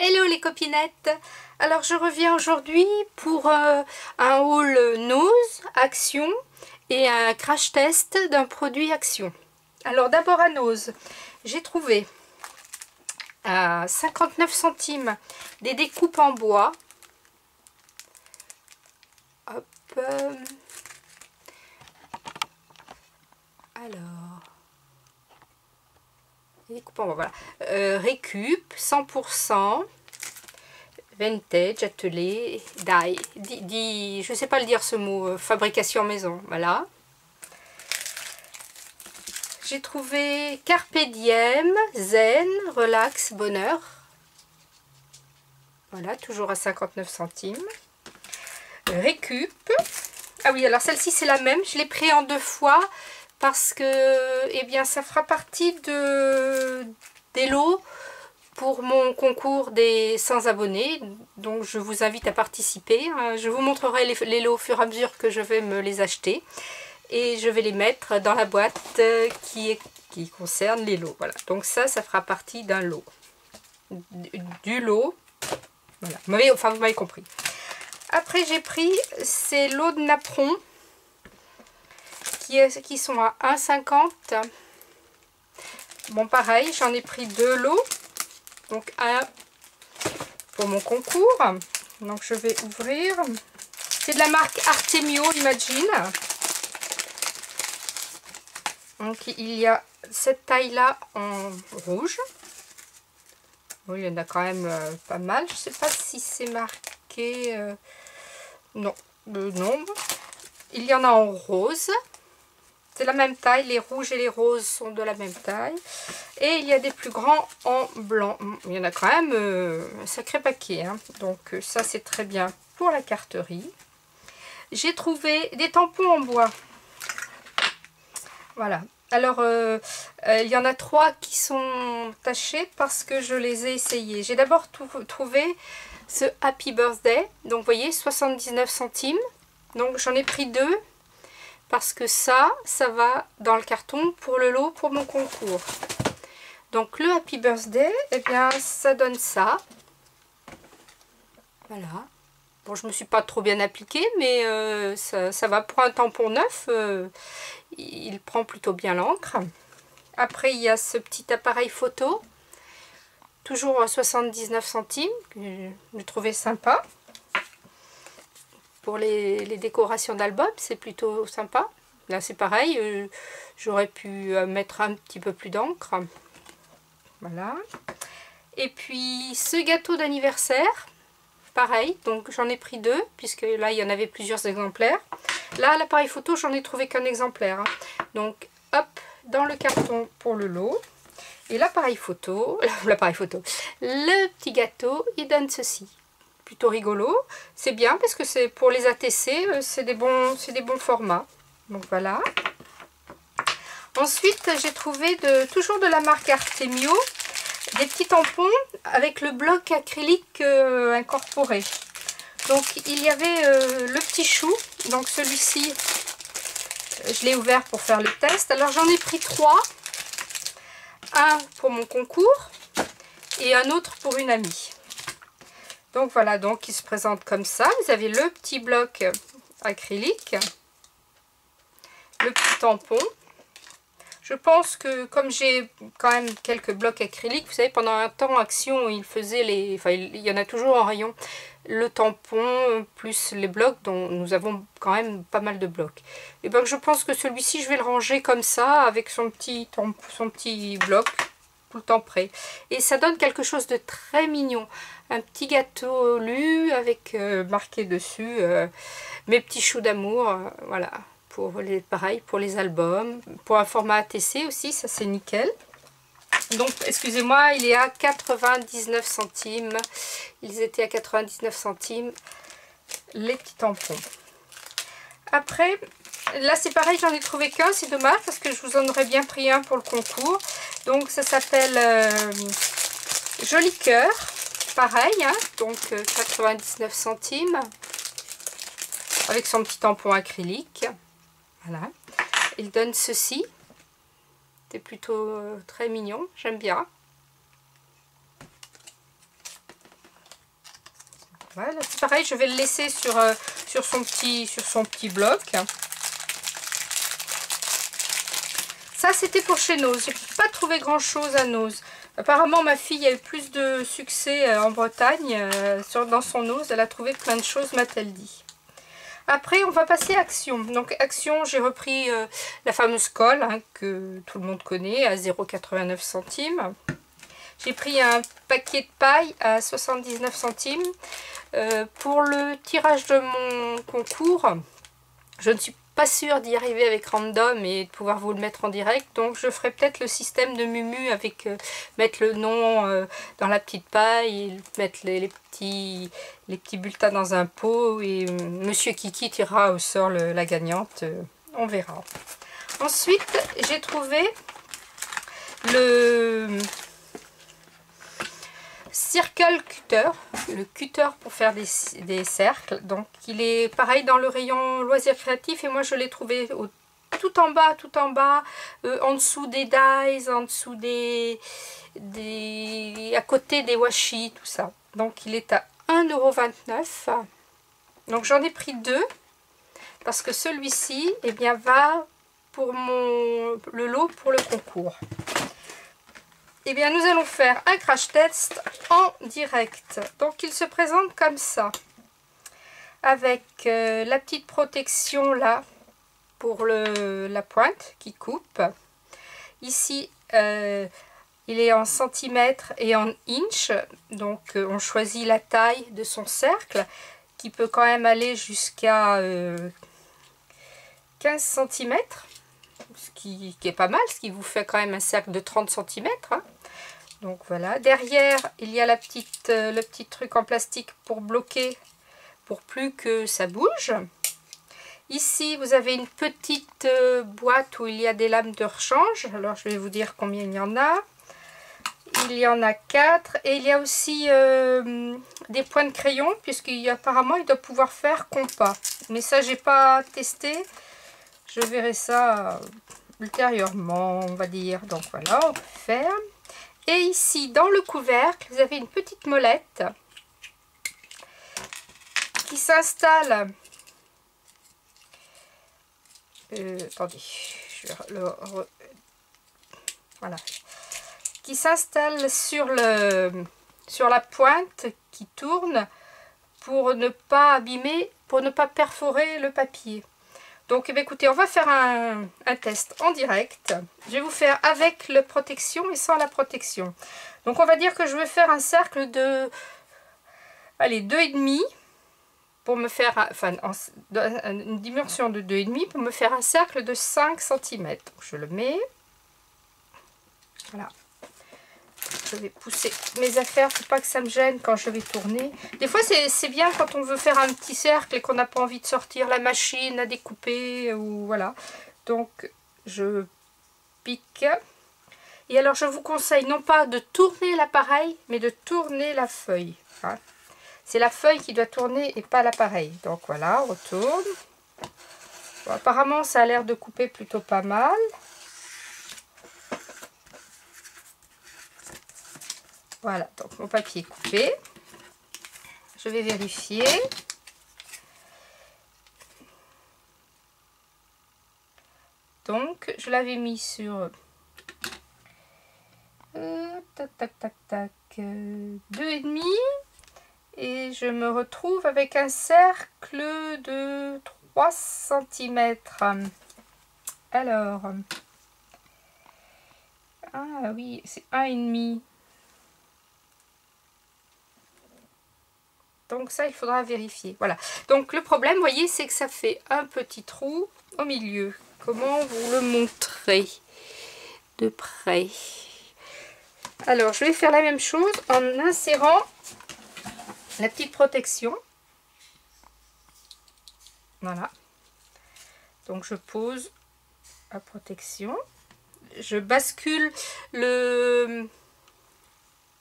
Hello les copinettes. Alors je reviens aujourd'hui pour un haul Nose, Action et un crash test d'un produit Action. Alors d'abord à Nose, j'ai trouvé à 59 centimes des découpes en bois. Hop. Alors, les découpes en bois, voilà. Récup, 100%. Vintage, atelier, dye, je ne sais pas le dire ce mot, fabrication maison, voilà. J'ai trouvé Carpe Diem, Zen, Relax, Bonheur. Voilà, toujours à 59 centimes. Récup. Ah oui, alors celle-ci c'est la même, je l'ai pris en 2 fois parce que, eh bien, ça fera partie des lots pour mon concours des 100 abonnés, donc je vous invite à participer. Je vous montrerai les lots au fur et à mesure que je vais me les acheter et je vais les mettre dans la boîte qui concerne les lots. Voilà, donc ça fera partie d'un lot, du lot. Voilà, vous m'avez compris. Après j'ai pris ces lots de napperons qui sont à 1,50 €. Bon pareil, j'en ai pris 2 lots. Donc un pour mon concours. Donc je vais ouvrir. C'est de la marque Artemio Imagine. Donc il y a cette taille là en rouge. Oui, il y en a quand même pas mal. Je ne sais pas si c'est marqué. Non, le nombre. Il y en a en rose. C'est la même taille, les rouges et les roses sont de la même taille. Et il y a des plus grands en blanc. Il y en a quand même un sacré paquet, hein. Donc ça c'est très bien pour la carterie. J'ai trouvé des tampons en bois. Voilà. Alors il y en a 3 qui sont tachés parce que je les ai essayés. J'ai d'abord trouvé ce Happy Birthday. Donc vous voyez, 79 centimes. Donc j'en ai pris 2. Parce que ça va dans le carton pour le lot pour mon concours. Donc le Happy Birthday, eh bien ça donne ça. Voilà. Bon, je me suis pas trop bien appliquée, mais ça va pour un tampon neuf. Il prend plutôt bien l'encre. Après, il y a ce petit appareil photo. Toujours à 79 centimes. Que je trouvais sympa. Pour les décorations d'album, c'est plutôt sympa. Là, c'est pareil. J'aurais pu mettre un petit peu plus d'encre. Voilà. Et puis, ce gâteau d'anniversaire, pareil. Donc, j'en ai pris 2, puisque là, il y en avait plusieurs exemplaires. Là, l'appareil photo, j'en ai trouvé qu'un exemplaire. Donc, hop, dans le carton pour le lot. Et l'appareil photo, le petit gâteau, il donne ceci. Plutôt rigolo, c'est bien parce que c'est pour les ATC, c'est des bons formats. Donc voilà. Ensuite j'ai trouvé toujours de la marque Artemio des petits tampons avec le bloc acrylique incorporé. Donc il y avait le petit chou, donc celui-ci je l'ai ouvert pour faire le test. Alors j'en ai pris 3, un pour mon concours et un autre pour une amie. Donc voilà, donc il se présente comme ça. Vous avez le petit bloc acrylique, le petit tampon. Je pense que comme j'ai quand même quelques blocs acryliques, vous savez, pendant un temps Action, il y en a toujours en rayon, le tampon plus les blocs, dont nous avons quand même pas mal de blocs. Et bien je pense que celui-ci, je vais le ranger comme ça, avec son petit bloc, tout le temps prêt. Et ça donne quelque chose de très mignon. Un petit gâteau lu avec marqué dessus mes petits choux d'amour, voilà, pareil pour les albums, pour un format ATC aussi, ça c'est nickel. Donc excusez-moi, il est à 99 centimes, ils étaient à 99 centimes les petits tampons. Après, là c'est pareil, j'en ai trouvé qu'un, c'est dommage parce que je vous en aurais bien pris un pour le concours. Donc ça s'appelle Joli Cœur. Pareil, hein, donc 99 centimes avec son petit tampon acrylique. Voilà. Il donne ceci. C'est plutôt très mignon, j'aime bien. Voilà, c'est pareil, je vais le laisser sur son petit bloc. Ça, c'était pour chez Nose. J'ai pas trouvé grand chose à Nose. Apparemment, ma fille a eu plus de succès en Bretagne dans son Nose. Elle a trouvé plein de choses, m'a-t-elle dit. Après, on va passer à Action. Donc, Action, j'ai repris la fameuse colle hein, que tout le monde connaît à 0,89 centimes. J'ai pris un paquet de paille à 79 centimes. Pour le tirage de mon concours, je ne suis pas sûre d'y arriver avec Random et de pouvoir vous le mettre en direct. Donc je ferai peut-être le système de Mumu avec mettre le nom dans la petite paille, et mettre les petits bulletins dans un pot et Monsieur Kiki tirera au sort la gagnante. On verra. Ensuite, j'ai trouvé le Circle Cutter, le cutter pour faire des cercles. Donc il est pareil dans le rayon loisirs créatifs et moi je l'ai trouvé tout en bas, en dessous des dies, en dessous à côté des washi, tout ça. Donc il est à 1,29 €. Donc j'en ai pris deux parce que celui-ci eh bien, va pour le lot pour le concours. Eh bien, nous allons faire un crash test en direct. Donc, il se présente comme ça. Avec la petite protection là, pour la pointe qui coupe. Ici, il est en centimètres et en inch. Donc, on choisit la taille de son cercle, qui peut quand même aller jusqu'à 15 cm. Ce qui est pas mal, ce qui vous fait quand même un cercle de 30 cm. Hein. Donc voilà, derrière il y a le petit truc en plastique pour bloquer, pour plus que ça bouge. Ici vous avez une petite boîte où il y a des lames de rechange. Alors je vais vous dire combien il y en a. Il y en a 4 et il y a aussi des points de crayon puisqu'apparemment il doit pouvoir faire compas. Mais ça j'ai pas testé, je verrai ça ultérieurement on va dire. Donc voilà, on ferme. Et ici, dans le couvercle, vous avez une petite molette qui s'installe. Attendez, voilà, qui s'installe sur la pointe qui tourne pour ne pas abîmer, pour ne pas perforer le papier. Donc, eh bien, écoutez, on va faire un test en direct. Je vais vous faire avec la protection et sans la protection. Donc, on va dire que je vais faire un cercle de, allez, 2,5 pour me faire, enfin, une dimension de 2,5 pour me faire un cercle de 5 cm. Donc, je le mets. Voilà. Je vais pousser mes affaires pour pas que ça me gêne quand je vais tourner. Des fois c'est bien quand on veut faire un petit cercle et qu'on n'a pas envie de sortir la machine à découper ou voilà. Donc je pique. Et alors je vous conseille non pas de tourner l'appareil mais de tourner la feuille. Hein. C'est la feuille qui doit tourner et pas l'appareil. Donc voilà, on retourne. Bon, apparemment ça a l'air de couper plutôt pas mal. Voilà, donc mon papier est coupé. Je vais vérifier. Donc, je l'avais mis sur 2,5. Et je me retrouve avec un cercle de 3 cm. Alors, ah oui, c'est 1,5. Donc ça, il faudra vérifier. Voilà. Donc le problème, vous voyez, c'est que ça fait un petit trou au milieu. Comment vous le montrer de près? Alors, je vais faire la même chose en insérant la petite protection. Voilà. Donc je pose la protection. Je bascule le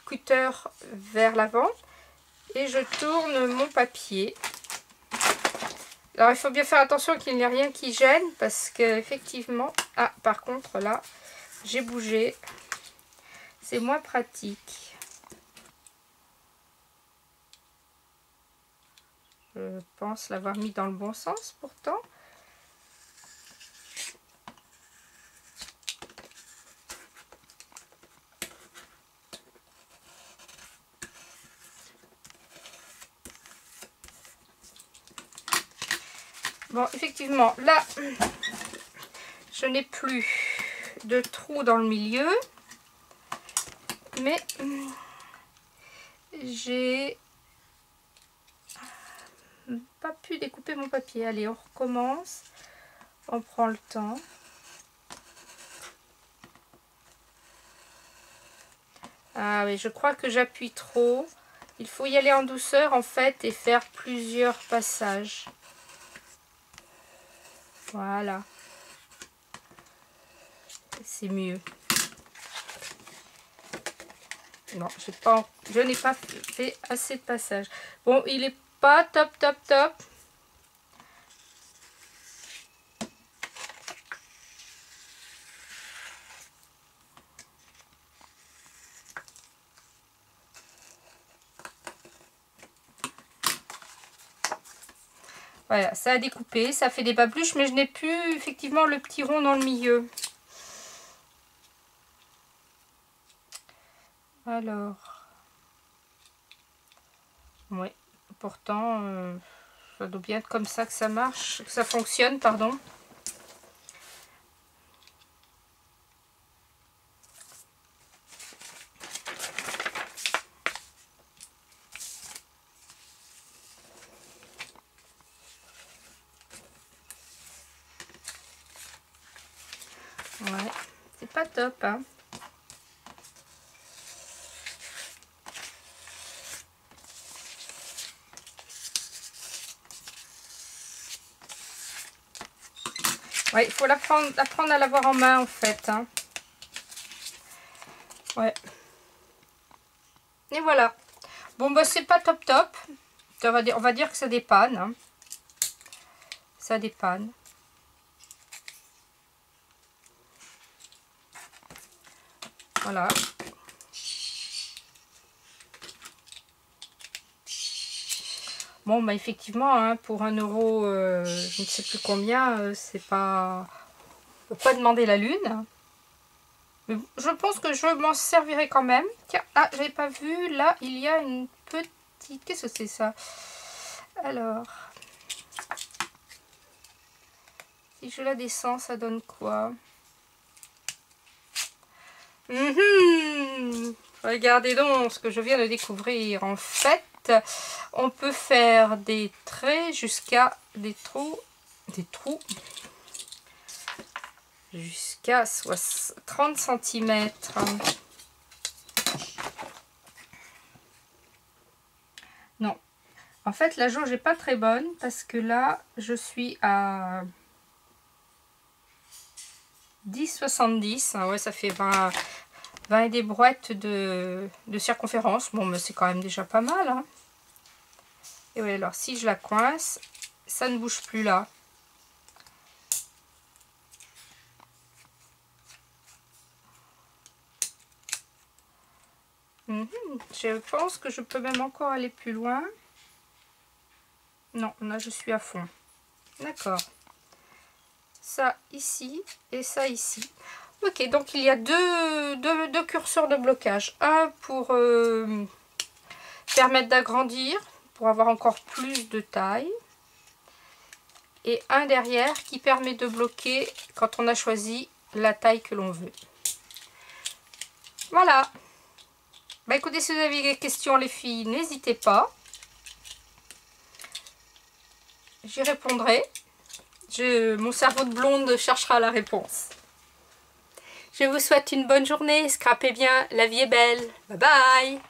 cutter vers l'avant. Et je tourne mon papier. Alors il faut bien faire attention qu'il n'y ait rien qui gêne parce qu'effectivement, ah par contre là, j'ai bougé. C'est moins pratique. Je pense l'avoir mis dans le bon sens pourtant. Bon, effectivement, là, je n'ai plus de trou dans le milieu. Mais j'ai pas pu découper mon papier. Allez, on recommence. On prend le temps. Ah oui, je crois que j'appuie trop. Il faut y aller en douceur en fait et faire plusieurs passages. Voilà. C'est mieux. Non, je n'ai pas fait assez de passages. Bon, il est pas top. Voilà, ça a découpé, ça fait des babluches, mais je n'ai plus effectivement le petit rond dans le milieu. Alors, oui, pourtant, ça doit bien être comme ça que ça marche, que ça fonctionne, pardon. Ouais, c'est pas top, hein. Ouais, il faut apprendre à l'avoir en main en fait, hein. Ouais. Et voilà. Bon, bah c'est pas top. On va dire que ça dépanne, hein. Ça dépanne. Voilà. Bon, bah effectivement, hein, pour 1 euro, je ne sais plus combien, c'est pas... On peut pas demander la lune. Mais je pense que je m'en servirai quand même. Tiens, ah, j'avais pas vu, là, il y a une petite... Qu'est-ce que c'est ça? Alors... Si je la descends, ça donne quoi? Regardez donc ce que je viens de découvrir. En fait, on peut faire des traits jusqu'à des trous jusqu'à 30 cm. Non, en fait la jauge n'est pas très bonne parce que là je suis à 10,70. Ah ouais, ça fait 20 et des brouettes de circonférence. Bon, mais c'est quand même déjà pas mal, hein. Et oui, alors si je la coince, ça ne bouge plus là. Je pense que je peux même encore aller plus loin. Non, là je suis à fond. D'accord. Ça ici et ça ici. Ok, donc il y a deux curseurs de blocage. Un pour permettre d'agrandir, pour avoir encore plus de taille. Et un derrière qui permet de bloquer quand on a choisi la taille que l'on veut. Voilà. Bah écoutez, si vous avez des questions les filles, n'hésitez pas. J'y répondrai. Mon cerveau de blonde cherchera la réponse. Je vous souhaite une bonne journée. Scrapez bien, la vie est belle. Bye bye.